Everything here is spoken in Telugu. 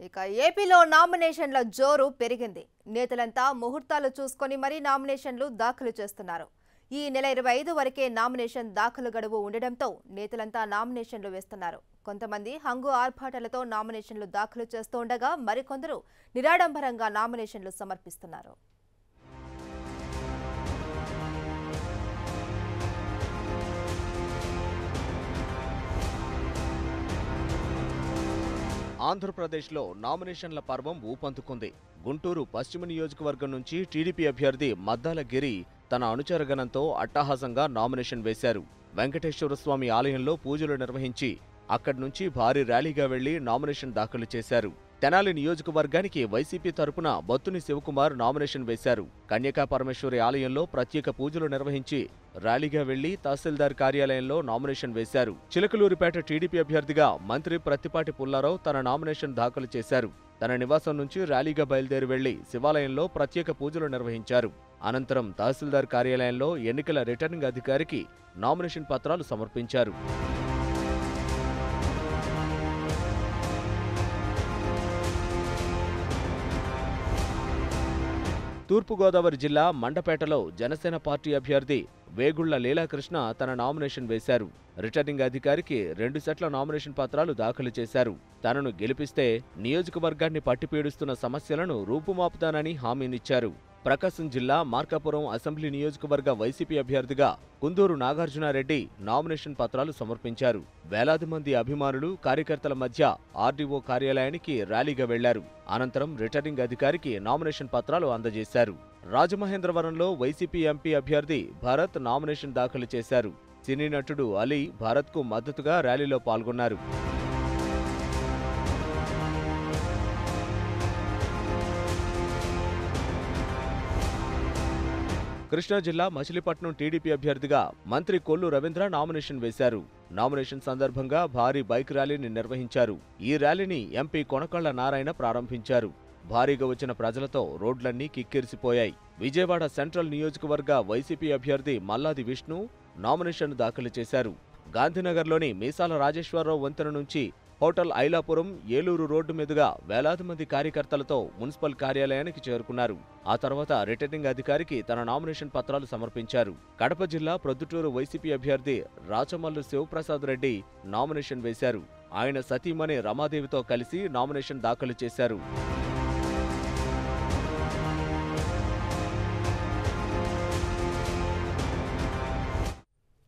ఇక ఏపీలో నామినేషన్ల జోరు పెరిగింది. నేతలంతా ముహూర్తాలు చూసుకొని మరీ నామినేషన్లు దాఖలు చేస్తున్నారు. ఈ నెల 25 వరకే నామినేషన్ దాఖలు గడువు ఉండడంతో నేతలంతా నామినేషన్లు వేస్తున్నారు. కొంతమంది హంగు ఆర్భాటాలతో నామినేషన్లు దాఖలు చేస్తూ ఉండగా మరికొందరు నిరాడంబరంగా నామినేషన్లు సమర్పిస్తున్నారు. ఆంధ్రప్రదేశ్లో నామినేషన్ల పర్వం ఊపందుకుంది. గుంటూరు పశ్చిమ నియోజకవర్గం నుంచి టీడీపీ అభ్యర్థి మద్దాల గిరి తన అనుచరగణంతో అట్టహాసంగా నామినేషన్ వేశారు. వెంకటేశ్వరస్వామి ఆలయంలో పూజలు నిర్వహించి అక్కడి నుంచి భారీ ర్యాలీగా వెళ్లి నామినేషన్ దాఖలు చేశారు. తెనాలి నియోజకవర్గానికి వైసీపీ తరపున బొత్తుని శివకుమార్ నామినేషన్ వేశారు. కన్యకా పరమేశ్వరి ఆలయంలో ప్రత్యేక పూజలు నిర్వహించి ర్యాలీగా వెళ్లి తహసీల్దార్ కార్యాలయంలో నామినేషన్ వేశారు. చిలకలూరిపేట టీడీపీ అభ్యర్థిగా మంత్రి ప్రత్తిపాటి పుల్లారావు తన నామినేషన్ దాఖలు చేశారు. తన నివాసం నుంచి ర్యాలీగా బయలుదేరి వెళ్లి శివాలయంలో ప్రత్యేక పూజలు నిర్వహించారు. అనంతరం తహసీల్దార్ కార్యాలయంలో ఎన్నికల రిటర్నింగ్ అధికారికి నామినేషన్ పత్రాలు సమర్పించారు. తూర్పుగోదావరి జిల్లా మండపేటలో జనసేన పార్టీ అభ్యర్థి వేగుళ్ల లీలాకృష్ణ తన నామినేషన్ వేశారు. రిటర్నింగ్ అధికారికి 2 సెట్ల నామినేషన్ పత్రాలు దాఖలు చేశారు. తనను గెలిపిస్తే నియోజకవర్గాన్ని పట్టిపీడుస్తున్న సమస్యలను రూపుమాపుతానని హామీనిచ్చారు. ప్రకాశం జిల్లా మార్కాపురం అసెంబ్లీ నియోజకవర్గ వైసీపీ అభ్యర్థిగా కుందూరు నాగార్జునారెడ్డి నామినేషన్ పత్రాలు సమర్పించారు. వేలాది మంది అభిమానులు, కార్యకర్తల మధ్య ఆర్డీఓ కార్యాలయానికి ర్యాలీగా వెళ్లారు. అనంతరం రిటర్నింగ్ అధికారికి నామినేషన్ పత్రాలు అందజేశారు. రాజమహేంద్రవరంలో వైసీపీ ఎంపీ అభ్యర్థి భరత్ నామినేషన్ దాఖలు చేశారు. సినీ నటుడు అలీ భరత్కు మద్దతుగా ర్యాలీలో పాల్గొన్నారు. కృష్ణా జిల్లా మచిలీపట్నం టీడీపీ అభ్యర్థిగా మంత్రి కొల్లు రవీంద్ర నామినేషన్ వేశారు. నామినేషన్ సందర్భంగా భారీ బైక్ ర్యాలీని నిర్వహించారు. ఈ ర్యాలీని ఎంపీ కొనకళ్ల నారాయణ ప్రారంభించారు. భారీగా వచ్చిన ప్రజలతో రోడ్లన్నీ కిక్కిరిసిపోయాయి. విజయవాడ సెంట్రల్ నియోజకవర్గ వైసీపీ అభ్యర్థి మల్లాది విష్ణు నామినేషన్ దాఖలు చేశారు. గాంధీనగర్లోని మీసాల రాజేశ్వరరావు వంతెన నుంచి హోటల్ ఐలాపురం, ఏలూరు రోడ్డు మీదుగా వేలాది మంది కార్యకర్తలతో మున్సిపల్ కార్యాలయానికి చేరుకున్నారు. ఆ తర్వాత రిటర్నింగ్ అధికారికి తన నామినేషన్ పత్రాలు సమర్పించారు. కడప జిల్లా ప్రొద్దుటూరు వైసీపీ అభ్యర్థి రాచమల్లు శివప్రసాద్ రెడ్డి నామినేషన్ వేశారు. ఆయన సతీమణి రమాదేవితో కలిసి నామినేషన్ దాఖలు చేశారు.